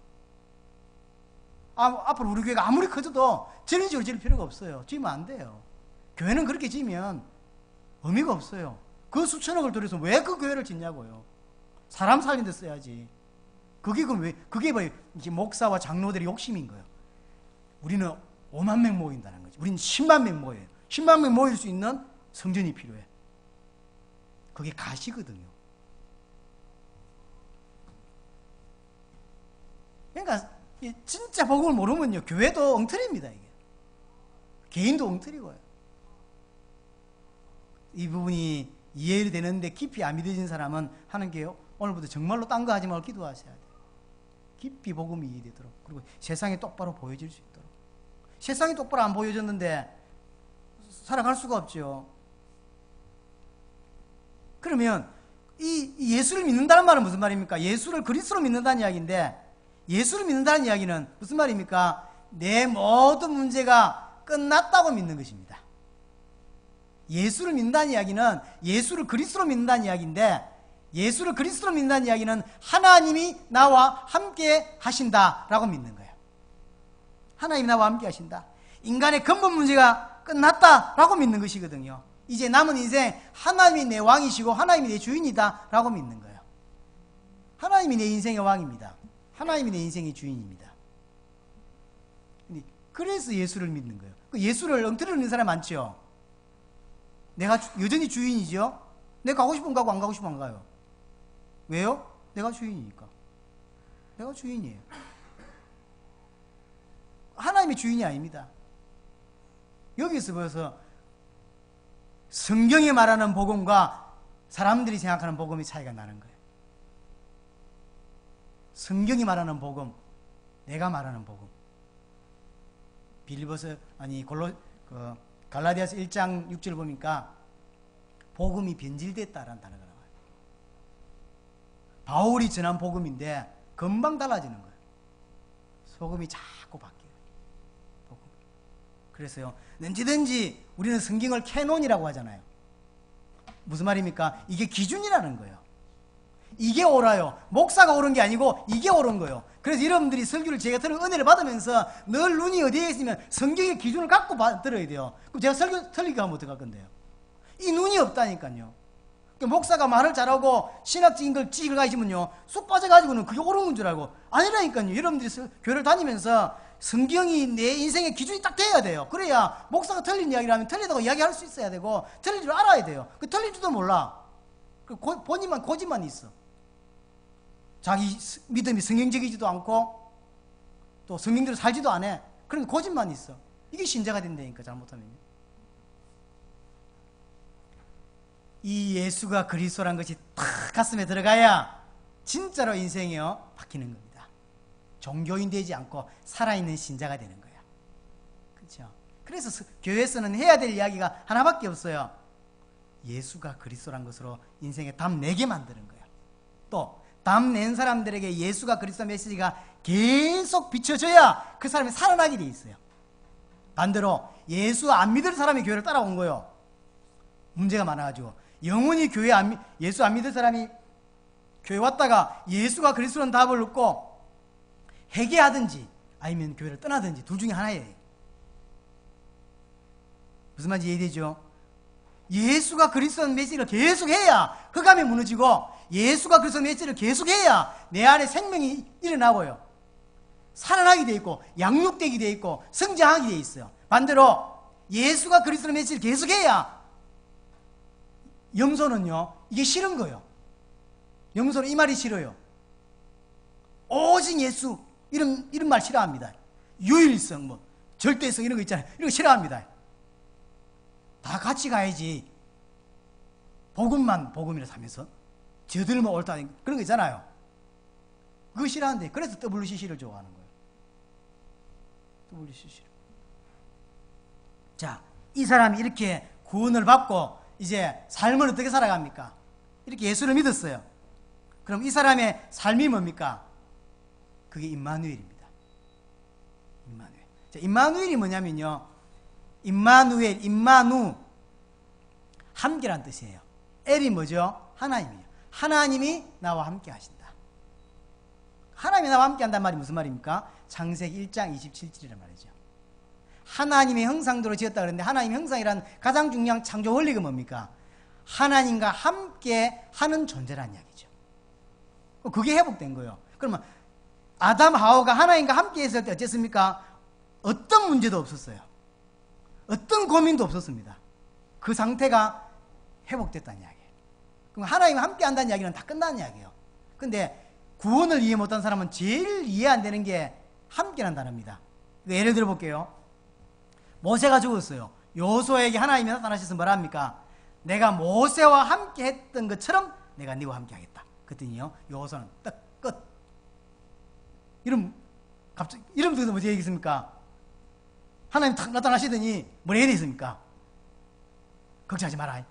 앞으로 우리 교회가 아무리 커져도 저런 식으로 지을 필요가 없어요. 지으면 안 돼요. 교회는 그렇게 지으면 의미가 없어요. 그 수천억을 들여서 왜 그 교회를 짓냐고요. 사람 살린 데 써야지. 그게 뭐 이제 목사와 장로들의 욕심인 거예요. 우리는 5만 명 모인다는 거지. 우리는 10만 명 모여요. 10만 명 모일 수 있는 성전이 필요해. 그게 가시거든요. 그러니까 진짜 복음을 모르면요, 교회도 엉터리입니다. 이게 개인도 엉터리고요. 이 부분이 이해되는데 깊이 안 믿어진 사람은 하는 게요, 오늘부터 정말로 딴 거 하지 말고 기도하셔야 돼요. 깊이 복음이 이해되도록, 그리고 세상에 똑바로 보여질 수 있도록. 세상이 똑바로 안 보여졌는데 살아갈 수가 없죠. 그러면 이 예수를 믿는다는 말은 무슨 말입니까? 예수를 그리스도로 믿는다는 이야기인데, 예수를 믿는다는 이야기는 무슨 말입니까? 내 모든 문제가 끝났다고 믿는 것입니다. 예수를 믿는다는 이야기는 예수를 그리스도로 믿는다는 이야기인데, 예수를 그리스도로 믿는다는 이야기는 하나님이 나와 함께 하신다라고 믿는 거예요. 하나님이 나와 함께 하신다. 인간의 근본 문제가 끝났다라고 믿는 것이거든요. 이제 남은 인생 하나님이 내 왕이시고 하나님이 내 주인이다라고 믿는 거예요. 하나님이 내 인생의 왕입니다. 하나님이 내 인생의 주인입니다. 그래서 예수를 믿는 거예요. 예수를 엉터리로 믿는 사람 많죠. 내가 여전히 주인이죠. 내가 가고 싶으면 가고 안 가고 싶으면 안 가요. 왜요? 내가 주인이니까. 내가 주인이에요. 하나님이 주인이 아닙니다. 여기서 벌써 성경이 말하는 복음과 사람들이 생각하는 복음이 차이가 나는 거예요. 성경이 말하는 복음, 내가 말하는 복음. 갈라디아서 1장 6절 보니까 복음이 변질됐다라는 단어가 나와요. 바울이 전한 복음인데 금방 달라지는 거예요. 소금이 자꾸 바뀌어요. 복음. 그래서요, 언제든지 우리는 성경을 캐논이라고 하잖아요. 무슨 말입니까? 이게 기준이라는 거예요. 이게 옳아요. 목사가 옳은 게 아니고 이게 옳은 거예요. 그래서 여러분들이 설교를 제가 들은 은혜를 받으면서 늘 눈이 어디에 있으면 성경의 기준을 갖고 들어야 돼요. 그럼 제가 설교 틀리게 하면 어떡할 건데요? 이 눈이 없다니까요. 목사가 말을 잘하고 신학적인 걸 지식을 가지면요, 쑥 빠져가지고는 그게 옳은 건 줄 알고, 아니라니까요. 여러분들이 교회를 다니면서 성경이 내 인생의 기준이 딱 돼야 돼요. 그래야 목사가 틀린 이야기를 하면 틀리다고 이야기할 수 있어야 되고, 틀린 줄 알아야 돼요. 그 틀린 줄도 몰라. 본인만 고집만 있어. 자기 믿음이 성경적이지도 않고 또 성경대로 살지도 않아. 그러니까 고집만 있어. 이게 신자가 된다니까, 잘못하면. 이 예수가 그리스도란 것이 탁 가슴에 들어가야 진짜로 인생이요, 바뀌는 겁니다. 종교인 되지 않고 살아있는 신자가 되는 거야. 그렇죠? 그래서 교회에서는 해야 될 이야기가 하나밖에 없어요. 예수가 그리스도란 것으로 인생에 답 내게 만드는 거야. 또 답 낸 사람들에게 예수가 그리스도 메시지가 계속 비춰져야 그 사람이 살아나게 돼 있어요. 반대로 예수 안 믿을 사람이 교회를 따라온 거예요. 문제가 많아가지고 영원히 예수 안 믿을 사람이 교회 왔다가 예수가 그리스도라는 답을 얻고 회개하든지 아니면 교회를 떠나든지 둘 중에 하나예요. 무슨 말인지 이해되죠? 예수가 그리스도라는 메시지를 계속해야 흑암이 무너지고, 예수가 그리스도라는 메시지를 계속해야 내 안에 생명이 일어나고요, 살아나게 돼 있고 양육되게 돼 있고 성장하게 돼 있어요. 반대로 예수가 그리스도라는 메시지를 계속해야 염소는요, 이게 싫은 거예요. 염소는 이 말이 싫어요. 오직 예수, 이런 말 싫어합니다. 유일성, 뭐 절대성 이런 거 있잖아요. 이런 거 싫어합니다. 다 같이 가야지. 복음만 복음이라 하면서 저들만 옳다 그런 거 있잖아요. 그거 싫어하는데, 그래서 WCC를 좋아하는 거예요. WCC를. 자, 이 사람이 이렇게 구원을 받고 이제 삶을 어떻게 살아갑니까? 이렇게 예수를 믿었어요. 그럼 이 사람의 삶이 뭡니까? 그게 임마누엘입니다. 임마누엘. 자, 임마누엘이 뭐냐면요, 임마누엘, 임마누, 함께란 뜻이에요. 엘이 뭐죠? 하나님이에요. 하나님이 나와 함께 하신다. 하나님이 나와 함께 한다는 말이 무슨 말입니까? 창세기 1장 27절이란 말이죠. 하나님의 형상대로 지었다 그러는데, 하나님의 형상이란 가장 중요한 창조 원리가 뭡니까? 하나님과 함께 하는 존재라는 이야기죠. 그게 회복된 거예요. 그러면 아담 하와가 하나님과 함께 했을 때 어땠습니까? 어떤 문제도 없었어요. 어떤 고민도 없었습니다. 그 상태가 회복됐다는 이야기예요. 그럼 하나님과 함께 한다는 이야기는 다 끝난 이야기예요. 근데 구원을 이해 못한 사람은 제일 이해 안 되는 게 함께라는 단어입니다. 예를 들어 볼게요. 모세가 죽었어요. 여호수아에게 하나님이 나타나셔서 뭐라 합니까? 내가 모세와 함께 했던 것처럼 내가 네와 함께 하겠다. 그랬더니요, 여호수아는 딱 끝. 이름 듣고 어떻게 얘기했습니까? 하나님 탁 나타나시더니 뭐라 해야 되겠습니까? 걱정하지 마라.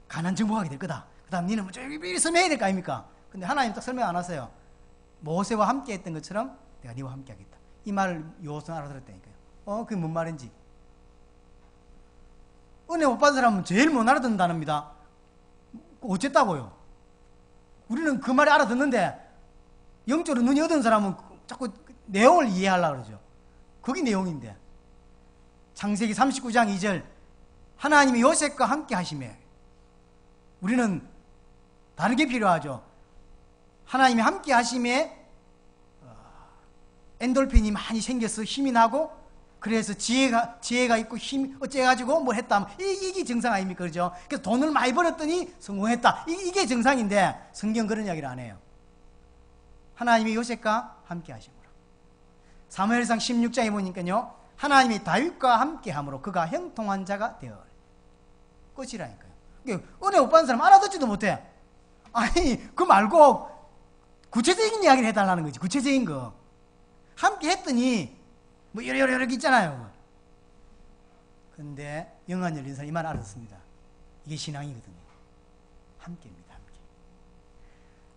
가나안 정복하게 될 거다. 그 다음 니는 저기 설명해야 될 거 아닙니까? 근데 하나님 딱 설명 안 하세요. 모세와 함께 했던 것처럼 내가 네와 함께 하겠다. 이 말을 여호수아는 알아들었다니까요. 그게 뭔 말인지. 은혜 못 받은 사람은 제일 못 알아듣는 단어입니다. 어쨌다고요? 우리는 그 말이 알아듣는데, 영적으로 눈이 어두운 사람은 자꾸 내용을 이해하려고 그러죠. 그게 내용인데. 창세기 39장 2절, 하나님이 요셉과 함께 하시매. 우리는 다르게 필요하죠. 하나님이 함께 하심에 엔돌핀이 많이 생겨서 힘이 나고, 그래서 지혜가 있고 힘 어째가지고 뭘 했다. 이게 정상 아닙니까? 그렇죠? 그래서 돈을 많이 벌었더니 성공했다. 이게 정상인데 성경 그런 이야기를 안 해요. 하나님이 요셉과 함께 하심으로. 사무엘상 16장에 보니까요, 하나님이 다윗과 함께 함으로 그가 형통한 자가 되어. 끝이라니까요. 은혜 못 받은 사람 알아듣지도 못해. 아니, 그 말고 구체적인 이야기를 해달라는 거지. 구체적인 거. 함께 했더니 뭐 여러 있잖아요. 근데 영안 열린 사람이 이 말 알았습니다. 이게 신앙이거든요. 함께입니다. 함께.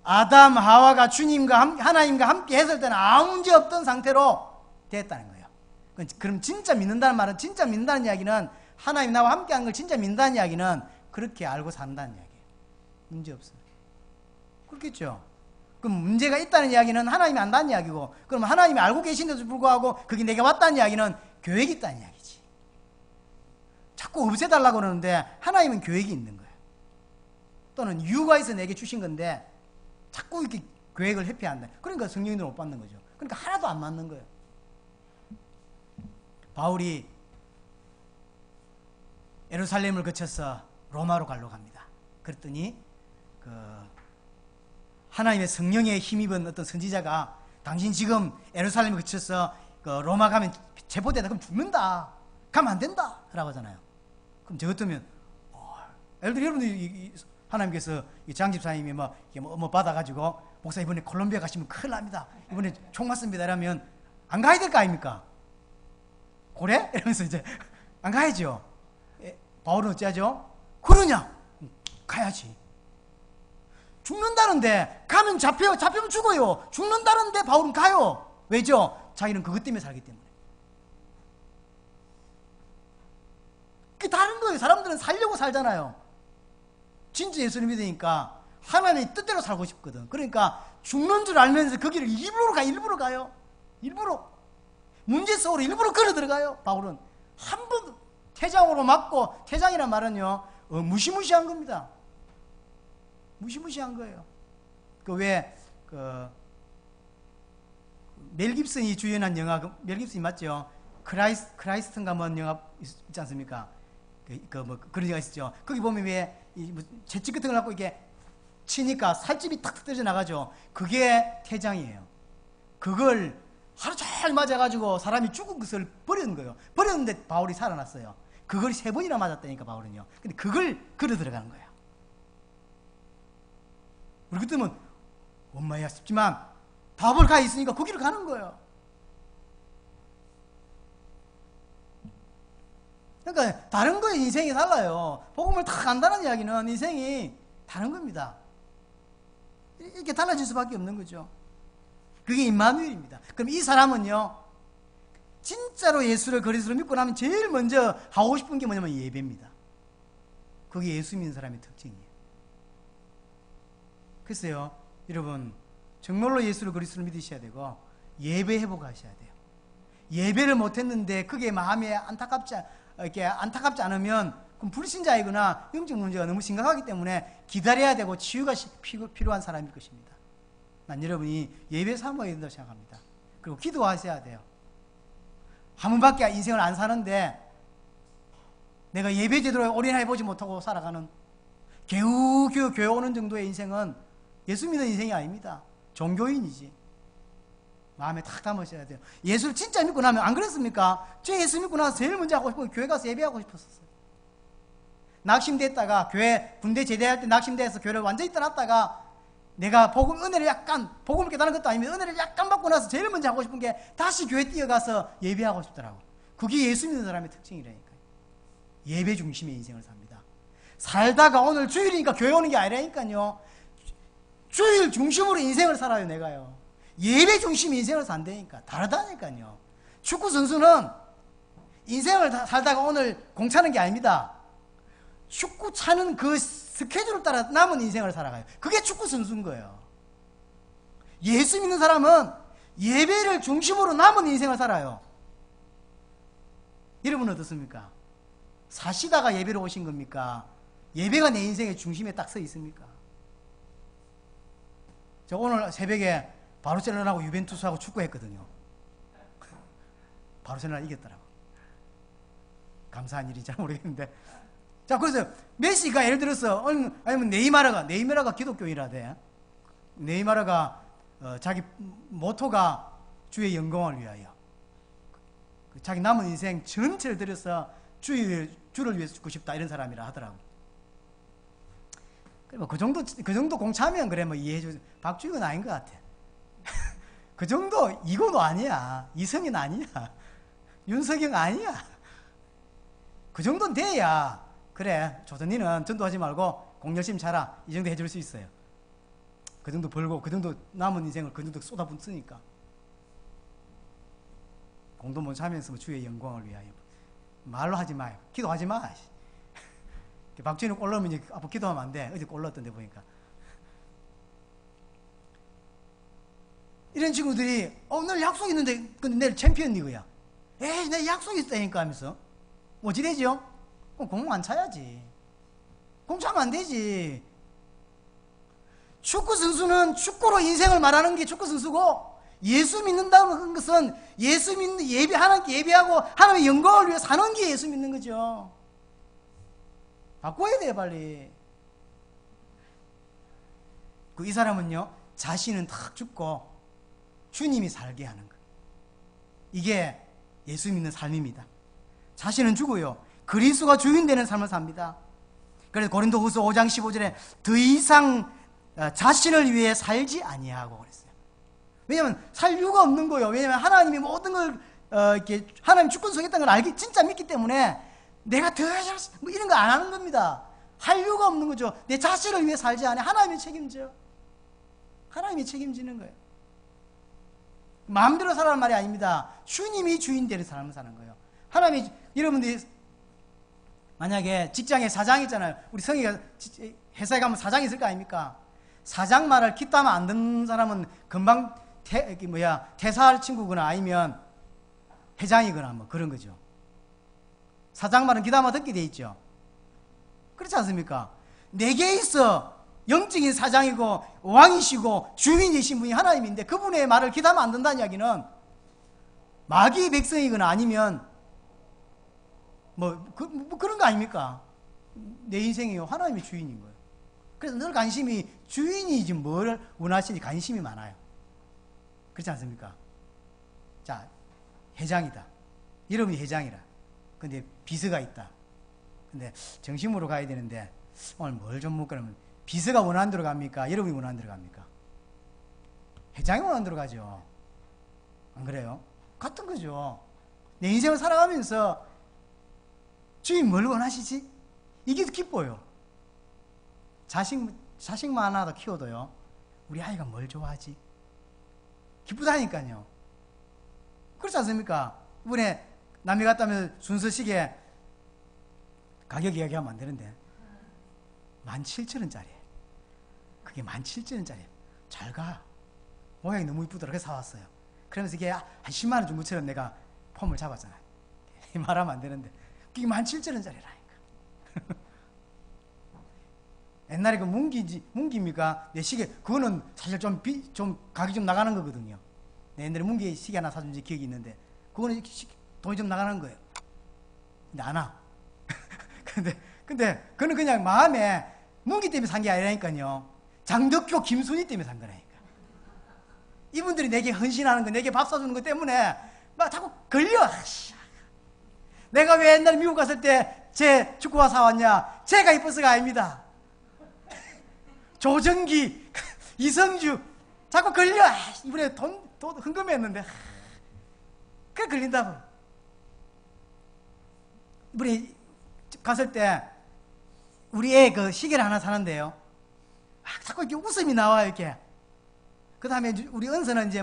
아담 하와가 하나님과 함께 했을 때는 아무 문제 없던 상태로 됐다는 거예요. 그럼 진짜 믿는다는 말은, 진짜 믿는다는 이야기는, 하나님 나와 함께 하는 걸 진짜 믿는다는 이야기는 그렇게 알고 산다는 이야기예요. 문제 없어요. 그렇겠죠? 그럼 문제가 있다는 이야기는 하나님이 안다는 이야기고, 그럼 하나님이 알고 계신데도 불구하고 그게 내게 왔다는 이야기는 계획이 있다는 이야기지. 자꾸 없애달라고 그러는데 하나님은 계획이 있는 거예요. 또는 이유가 있어 내게 주신 건데 자꾸 이렇게 계획을 회피한다. 그러니까 성령님들 못 받는 거죠. 그러니까 하나도 안 맞는 거예요. 바울이 예루살렘을 거쳐서 로마로 가려고 합니다. 그랬더니 하나님의 성령에 힘입은 어떤 선지자가, 당신 지금 예루살렘을 거쳐서 로마 가면 체포되다. 그럼 죽는다. 가면 안 된다. 라고 하잖아요. 그럼 저 같으면 예를 들어 여러분들 하나님께서 이 장집사님이 뭐 받아가지고 목사 이번에 콜롬비아 가시면 큰일 납니다. 이번에 총 맞습니다. 이러면 안 가야 될 거 아닙니까? 그래? 이러면서 이제 안 가야죠. 바울은 어찌하죠? 그러냐? 가야지. 죽는다는데 가면 잡히면 죽어요. 죽는다는데 바울은 가요. 왜죠? 자기는 그것 때문에 살기 때문에. 그게 다른 거예요. 사람들은 살려고 살잖아요. 진짜 예수를 믿으니까 하나님의 뜻대로 살고 싶거든. 그러니까 죽는 줄 알면서 그 길을 일부러 가요. 일부러. 문제 속으로 일부러 걸어 들어가요. 바울은. 한 번 퇴장으로 맞고, 퇴장이란 말은요, 무시무시한 겁니다. 무시무시한 거예요. 멜 깁슨이 주연한 영화, 멜 깁슨이 맞죠? 크라이스트인가 뭔 영화 있지 않습니까? 그런 영화 있었죠. 거기 보면 왜 채찍 같은 걸 갖고 이렇게 치니까 살집이 탁탁 떨어져 나가죠. 그게 퇴장이에요. 그걸 하루 종일 맞아가지고 사람이 죽은 것을 버리는 거예요. 버렸는데 바울이 살아났어요. 그걸 3번이나 맞았다니까, 바울은요. 근데 그걸 걸어 들어가는 거예요. 우리 그때면 엄마야 싶지만 답을 가 있으니까 거기로 가는 거예요. 그러니까 다른 거에 인생이 달라요. 복음을 다 안다는 이야기는 인생이 다른 겁니다. 이렇게 달라질 수밖에 없는 거죠. 그게 임마누엘입니다. 그럼 이 사람은요, 진짜로 예수를 그리스도로 믿고 나면 제일 먼저 하고 싶은 게 뭐냐면 예배입니다. 그게 예수 믿는 사람의 특징이에요. 글쎄요, 여러분, 정말로 예수를 그리스도로 믿으셔야 되고 예배 회복하셔야 돼요. 예배를 못했는데 그게 마음에 안타깝지 않으면 그럼 불신자이거나 영적 문제가 너무 심각하기 때문에 기다려야 되고 치유가 필요한 사람일 것입니다. 난 여러분이 예배 사모해야 된다고 생각합니다. 그리고 기도하셔야 돼요. 한 번밖에 인생을 안 사는데 내가 예배 제대로 올인해보지 못하고 살아가는, 겨우겨우 교회 오는 정도의 인생은 예수 믿는 인생이 아닙니다. 종교인이지. 마음에 탁 담으셔야 돼요. 예수를 진짜 믿고 나면, 안 그랬습니까? 저 예수 믿고 나서 제일 먼저 하고 싶은 교회 가서 예배하고 싶었어요. 낙심됐다가, 교회 군대 제대할 때 낙심돼서 교회를 완전히 떠났다가 내가 은혜를 복음을 깨달은 것도 아니면 은혜를 약간 받고 나서 제일 먼저 하고 싶은 게 다시 교회 뛰어가서 예배하고 싶더라고. 그게 예수 믿는 사람의 특징이라니까요. 예배 중심의 인생을 삽니다. 살다가 오늘 주일이니까 교회 오는 게 아니라니까요. 주일 중심으로 인생을 살아요, 내가요. 예배 중심 인생을 산다니까. 다르다니까요. 축구 선수는 인생을 살다가 오늘 공 차는 게 아닙니다. 축구 차는 그 스케줄을 따라 남은 인생을 살아가요. 그게 축구 선수인 거예요. 예수 믿는 사람은 예배를 중심으로 남은 인생을 살아요. 여러분은 어떻습니까? 사시다가 예배로 오신 겁니까? 예배가 내 인생의 중심에 딱 서 있습니까? 저 오늘 새벽에 바르셀로나하고 유벤투스하고 축구했거든요. 바르셀로나 이겼더라고. 감사한 일인지 잘 모르겠는데. 자, 그래서 메시가 예를 들어서, 아니면 네이마르가 기독교인이라대. 네이마르가 자기 모토가 주의 영광을 위하여, 자기 남은 인생 전체를 들여서 주를 위해서 죽고 싶다, 이런 사람이라 하더라고. 그 정도 공차면 그래 뭐 이해해주지. 박주익은 아닌 것 같아. 그 정도 이건호 아니야. 이성인 아니야. 윤석영 아니야. 그 정도는 돼야 그래, 조선이는 전도하지 말고 공 열심히 차라, 이 정도 해줄 수 있어요. 그 정도 벌고 그 정도 남은 인생을 그 정도 쏟아붓으니까. 공도 못 차면서 뭐 주의 영광을 위하여. 말로 하지 마요. 기도하지 마. 박주희는 골 넣으면 이제 앞으로 기도하면 안 돼. 어제 골 넣었던데 보니까. 이런 친구들이 오늘 약속 있는데 근데 내일 챔피언 리그야. 에이, 내 약속 있다니까 하면서 뭐지 되죠? 공 안 차야지. 공 차면 안 되지. 축구 선수는 축구로 인생을 말하는 게 축구 선수고, 예수 믿는다는 것은 예수 믿는 하나님께 예배하고 하나님의 영광을 위해 사는 게 예수 믿는 거죠. 바꿔야 돼요, 빨리. 이 사람은요, 자신은 탁 죽고 주님이 살게 하는 거예요. 이게 예수 믿는 삶입니다. 자신은 죽어요. 그리스도가 주인 되는 삶을 삽니다. 그래서 고린도후서 5장 15절에 더 이상 자신을 위해 살지 아니하고 그랬어요. 왜냐하면 살 이유가 없는 거예요. 왜냐하면 하나님이 모든 걸 이렇게 하나님 주권 속에 있다는 걸 진짜 믿기 때문에 내가 더 뭐 이런 거 안 하는 겁니다. 할 이유가 없는 거죠. 내 자신을 위해 살지 않아. 하나님이 책임져. 하나님이 책임지는 거예요. 마음대로 살라는 말이 아닙니다. 주님이 주인 되는 삶을 사는 거예요. 하나님이, 여러분들이 만약에 직장에 사장 있잖아요. 우리 성희가 회사에 가면 사장이 있을 거 아닙니까? 사장 말을 기타면 안 듣는 사람은 금방 퇴사할 친구거나 아니면 회장이거나 뭐 그런 거죠. 사장 말은 기타만 듣게 돼 있죠. 그렇지 않습니까? 내게 있어 영적인 사장이고 왕이시고 주인이신 분이 하나님인데 그분의 말을 기타면 안 된다는 이야기는 마귀의 백성이거나 아니면 그런 거 아닙니까? 내 인생이요 하나님이 주인인 거예요. 그래서 늘 관심이 주인이지 뭘 원하시는지 관심이 많아요. 그렇지 않습니까? 자, 회장이다. 이름이 회장이라. 근데 비서가 있다. 근데 정식으로 가야 되는데 오늘 뭘 좀 묻고는 비서가 원하는 대로 갑니까? 여러분이 원하는 대로 갑니까? 회장이 원하는 대로 가죠. 안 그래요? 같은 거죠. 내 인생을 살아가면서 주인 뭘 원하시지? 이게 기뻐요. 자식만 하나 더 키워도요. 우리 아이가 뭘 좋아하지? 기쁘다니까요. 그렇지 않습니까? 이번에 남미 갔다면 순서 시계 가격 이야기하면 안 되는데 17,000원짜리. 그게 17,000원짜리. 잘 가. 모양이 너무 이쁘더라. 그래서 사왔어요. 그러면서 이게 한 10만 원 정도처럼 내가 폼을 잡았잖아요. 말하면 안 되는데 그게 17,000원짜리라니까. 옛날에 그 문기입니까? 내 시계 그거는 사실 좀 가격이 좀 나가는 거거든요. 내 옛날에 문기 시계 하나 사준 지 기억이 있는데 그거는 돈이 좀 나가는 거예요. 근데 안 와. 근데 그는 그냥 마음에 문기 때문에 산 게 아니라니까요. 장덕교 김순희 때문에 산 거라니까. 이분들이 내게 헌신하는 거, 내게 밥 사주는 거 때문에 막 자꾸 걸려. 내가 왜 옛날에 미국 갔을 때 제 축구화 사왔냐? 제가 이뻐서가 아닙니다. 조정기, 이성주 자꾸 걸려. 이번에 돈 헌금했는데 그래 걸린다고. 이번에 갔을 때 우리 애 그 시계를 하나 사는데요. 자꾸 이렇게 웃음이 나와요. 이렇게. 그 다음에 우리 은서는 이제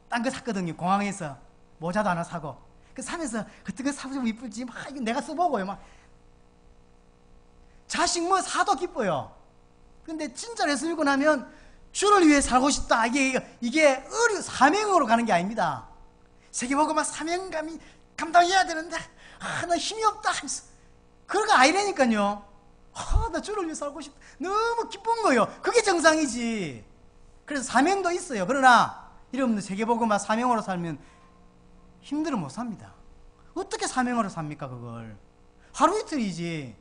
딴 거 샀거든요. 공항에서 모자도 하나 사고. 그 사면서 어떤 거 사면 이쁠지 막 내가 써보고요. 막 자식 사도 기뻐요. 근데 진짜로 쓰고 나면 주를 위해 살고 싶다. 이게 사명으로 가는 게 아닙니다. 세계보고 막 사명감이 감당해야 되는데 나 힘이 없다. 그런 거 아니라니까요. 나 주를 위해 살고 싶다. 너무 기쁜 거예요. 그게 정상이지. 그래서 사명도 있어요. 그러나 여러분들 세계보고만 사명으로 살면 힘들어 못 삽니다. 어떻게 사명으로 삽니까 그걸? 하루 이틀이지.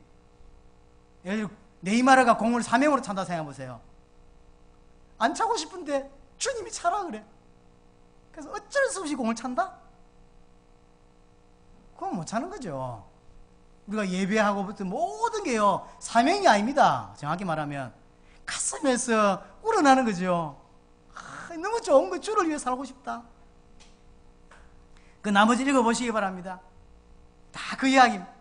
예를 들어 네이마르가 공을 사명으로 찬다 생각해보세요. 안 차고 싶은데 주님이 차라 그래. 그래서 어쩔 수 없이 공을 찬다? 그건 못 차는 거죠. 우리가 예배하고부터 모든 게요 사명이 아닙니다. 정확히 말하면 가슴에서 우러나는 거죠. 너무 좋은 거 주를 위해 살고 싶다. 그 나머지 읽어보시기 바랍니다. 다 그 이야기입니다.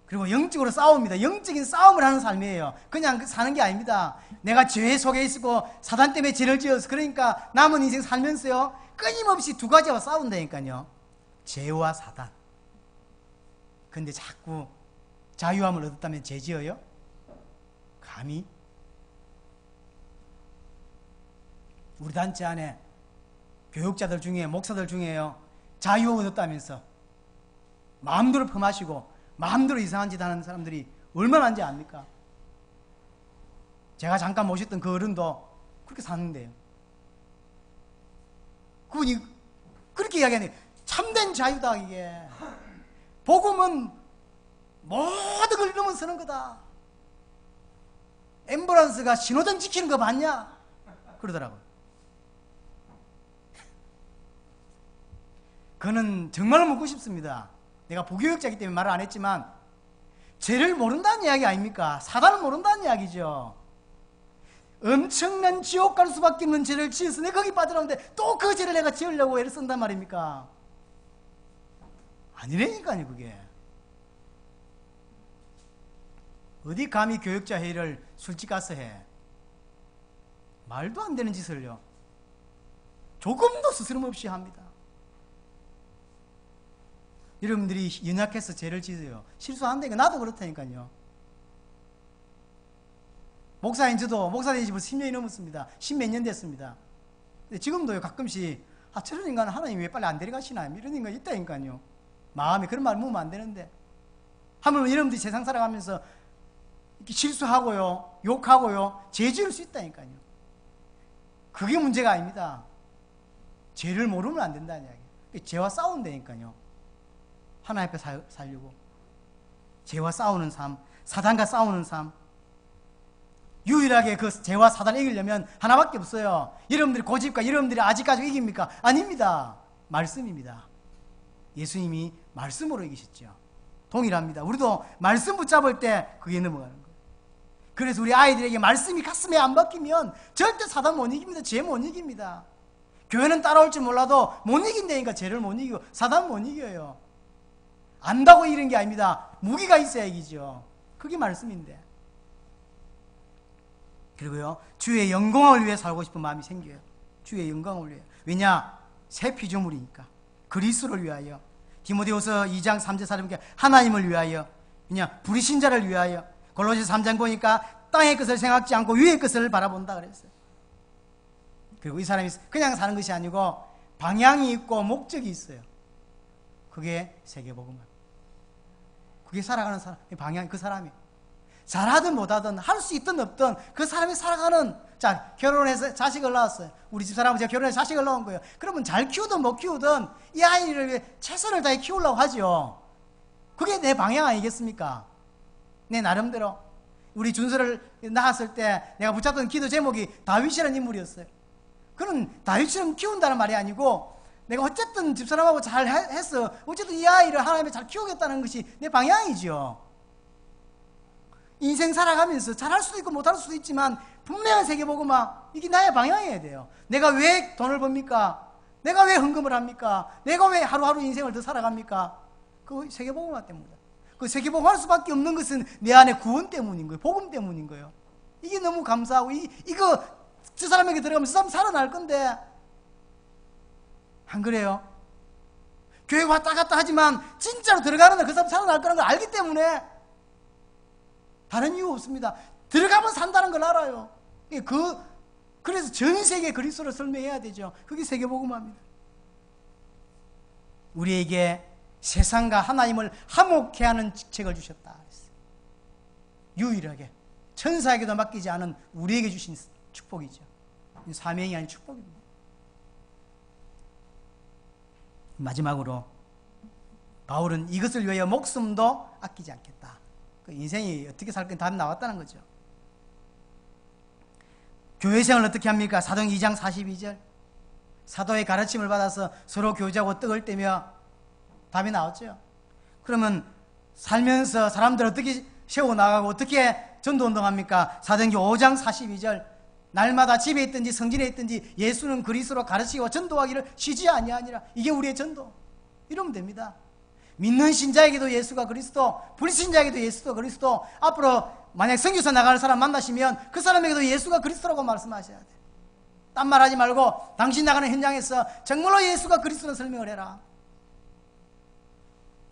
그리고 영적으로 싸웁니다. 영적인 싸움을 하는 삶이에요. 그냥 사는 게 아닙니다. 내가 죄 속에 있고 사단 때문에 죄를 지어서 그러니까 남은 인생 살면서요 끊임없이 두 가지와 싸운다니까요. 죄와 사단. 근데 자꾸 자유함을 얻었다면 죄 지어요? 감히? 우리 단체 안에 교육자들 중에 목사들 중에요 자유 얻었다면서 마음대로 퍼마시고 마음대로 이상한 짓 하는 사람들이 얼마나 많은지 압니까? 제가 잠깐 모셨던 그 어른도 그렇게 사는데요. 그분이 그렇게 이야기하네요. 참된 자유다 이게. 복음은 모든 걸 넘어서는 거다. 앰뷸런스가 신호등 지키는 거 봤냐? 그러더라고요. 그는 정말 묻고 싶습니다. 내가 부교육자이기 때문에 말을 안 했지만 죄를 모른다는 이야기 아닙니까? 사단을 모른다는 이야기죠. 엄청난 지옥 갈 수밖에 없는 죄를 지어서 내가 거기 빠져나오는데 또 그 죄를 내가 지으려고 애를 쓴단 말입니까? 아니라니까요 그게. 어디 감히 교육자 회의를 술집 가서 해. 말도 안 되는 짓을요 조금도 스스럼 없이 합니다. 여러분들이 연약해서 죄를 지어요. 실수한다니까 나도 그렇다니까요. 목사인 저도 목사 된 지 벌써 10년이 넘었습니다. 10몇 년 됐습니다. 근데 지금도 가끔씩 저런 인간은 하나님 왜 빨리 안 데려가시나 이런 인간 있다니까요. 마음에 그런 말 묻으면 안 되는데 하물며 여러분들이 세상 살아가면서 이렇게 실수하고요, 욕하고요, 죄 지을 수 있다니까요. 그게 문제가 아닙니다. 죄를 모르면 안 된다는 이야기예요. 죄와 싸운다니까요. 하나님 앞에 살려고. 죄와 싸우는 삶, 사단과 싸우는 삶. 유일하게 그 죄와 사단을 이기려면 하나밖에 없어요. 여러분들이 고집과 여러분들이 아직까지 이깁니까? 아닙니다. 말씀입니다. 예수님이 말씀으로 이기셨죠. 동일합니다. 우리도 말씀 붙잡을 때 그게 넘어가는 거예요. 그래서 우리 아이들에게 말씀이 가슴에 안 박히면 절대 사단 못 이깁니다. 죄 못 이깁니다. 교회는 따라올 줄 몰라도 못 이긴다니까. 죄를 못 이기고 사단 못 이겨요. 안다고 이런 게 아닙니다. 무기가 있어야 이기죠. 그게 말씀인데. 그리고요, 주의 영광을 위해 살고 싶은 마음이 생겨요. 주의 영광을 위해. 왜냐? 새 피조물이니까. 그리스도를 위하여. 디모데후서 2장 3절 사람에게 하나님을 위하여. 왜냐? 불의신자를 위하여. 골로새서 3장 보니까 땅의 것을 생각지 않고 위의 것을 바라본다 그랬어요. 그리고 이 사람이 그냥 사는 것이 아니고 방향이 있고 목적이 있어요. 그게 세계복음화. 그게 살아가는 사람, 방향, 그 사람이. 잘하든 못하든 할 수 있든 없든 그 사람이 살아가는, 자, 결혼해서 자식을 낳았어요. 우리 집사람은 제가 결혼해서 자식을 낳은 거예요. 그러면 잘 키우든 못 키우든 이 아이를 위해 최선을 다해 키우려고 하죠. 그게 내 방향 아니겠습니까? 내 나름대로. 우리 준서를 낳았을 때 내가 붙잡던 기도 제목이 다윗이라는 인물이었어요. 그는 다윗처럼 키운다는 말이 아니고 내가 어쨌든 집사람하고 잘 했어. 어쨌든 이 아이를 하나님이 잘 키우겠다는 것이 내 방향이죠. 인생 살아가면서 잘할 수도 있고 못할 수도 있지만 분명한 세계복음화, 이게 나의 방향이어야 돼요. 내가 왜 돈을 법니까? 내가 왜 헌금을 합니까? 내가 왜 하루하루 인생을 더 살아갑니까? 그 세계복음화 때문이다. 그 세계복음화할 수밖에 없는 것은 내 안에 구원 때문인 거예요. 복음 때문인 거예요. 이게 너무 감사하고 이거 저 사람에게 들어가면 저 사람 살아날 건데 안 그래요? 교회 왔다 갔다 하지만 진짜로 들어가는 날 그 사람 살아날 거라는 걸 알기 때문에 다른 이유 없습니다. 들어가면 산다는 걸 알아요. 그래서 전 세계에 그리스도를 설명해야 되죠. 그게 세계복음화입니다. 우리에게 세상과 하나님을 화목케 하는 직책을 주셨다. 유일하게 천사에게도 맡기지 않은 우리에게 주신 축복이죠. 사명이 아닌 축복입니다. 마지막으로 바울은 이것을 위하여 목숨도 아끼지 않겠다. 그 인생이 어떻게 살 건 답이 나왔다는 거죠. 교회 생활을 어떻게 합니까? 사도행 2장 42절. 사도의 가르침을 받아서 서로 교제하고 떡을 떼며 답이 나왔죠. 그러면 살면서 사람들 어떻게 세워나가고 어떻게 전도운동합니까? 사도행 5장 42절. 날마다 집에 있든지 성전에 있든지 예수는 그리스도로 가르치고 전도하기를 쉬지 아니하니라. 이게 우리의 전도. 이러면 됩니다. 믿는 신자에게도 예수가 그리스도, 불신자에게도 예수가 그리스도. 앞으로 만약 선교사 나가는 사람 만나시면 그 사람에게도 예수가 그리스도라고 말씀하셔야 돼. 딴 말 하지 말고 당신 나가는 현장에서 정말로 예수가 그리스도를 설명을 해라.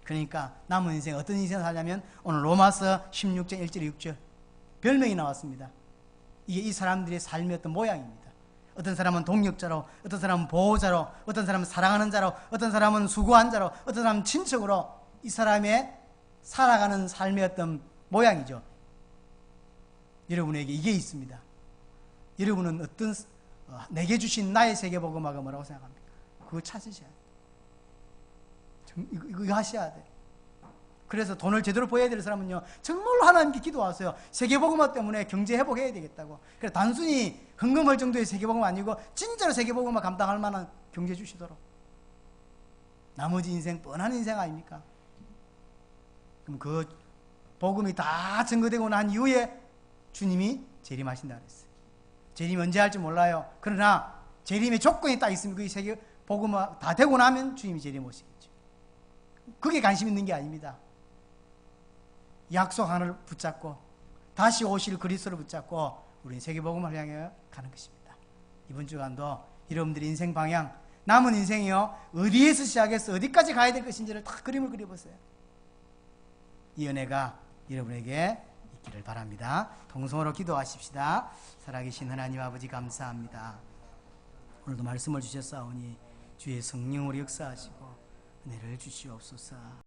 그러니까 남은 인생 어떤 인생을 살냐면 오늘 로마서 16장 1절 6절 별명이 나왔습니다. 이게 이 사람들의 삶의 어떤 모양입니다. 어떤 사람은 동력자로, 어떤 사람은 보호자로, 어떤 사람은 사랑하는 자로, 어떤 사람은 수고한 자로, 어떤 사람은 친척으로 이 사람의 살아가는 삶의 어떤 모양이죠. 여러분에게 이게 있습니다. 여러분은 어떤 내게 주신 나의 세계복음화가 뭐라고 생각합니까? 그거 찾으셔야 돼요. 이거 하셔야 돼요. 그래서 돈을 제대로 보여야 될 사람은요, 정말로 하나님께 기도하세요. 세계복음화 때문에 경제 회복해야 되겠다고. 그래 단순히 헌금할 정도의 세계복음화 아니고 진짜로 세계복음화 감당할 만한 경제 주시도록. 나머지 인생 뻔한 인생 아닙니까? 그럼 그 복음이 다 증거되고 난 이후에 주님이 재림하신다 그랬어요. 재림 언제 할지 몰라요. 그러나 재림의 조건이 딱 있으면 그 세계복음화 다 되고 나면 주님이 재림 오시겠죠. 그게 관심 있는 게 아닙니다. 약속 하나를 붙잡고 다시 오실 그리스도를 붙잡고 우리는 세계복음을 향해 가는 것입니다. 이번 주간도 여러분들의 인생 방향, 남은 인생이요 어디에서 시작해서 어디까지 가야 될 것인지를 다 그림을 그려보세요. 이 은혜가 여러분에게 있기를 바랍니다. 동성으로 기도하십시다. 살아계신 하나님 아버지 감사합니다. 오늘도 말씀을 주셨사오니 주의 성령으로 역사하시고 은혜를 주시옵소서.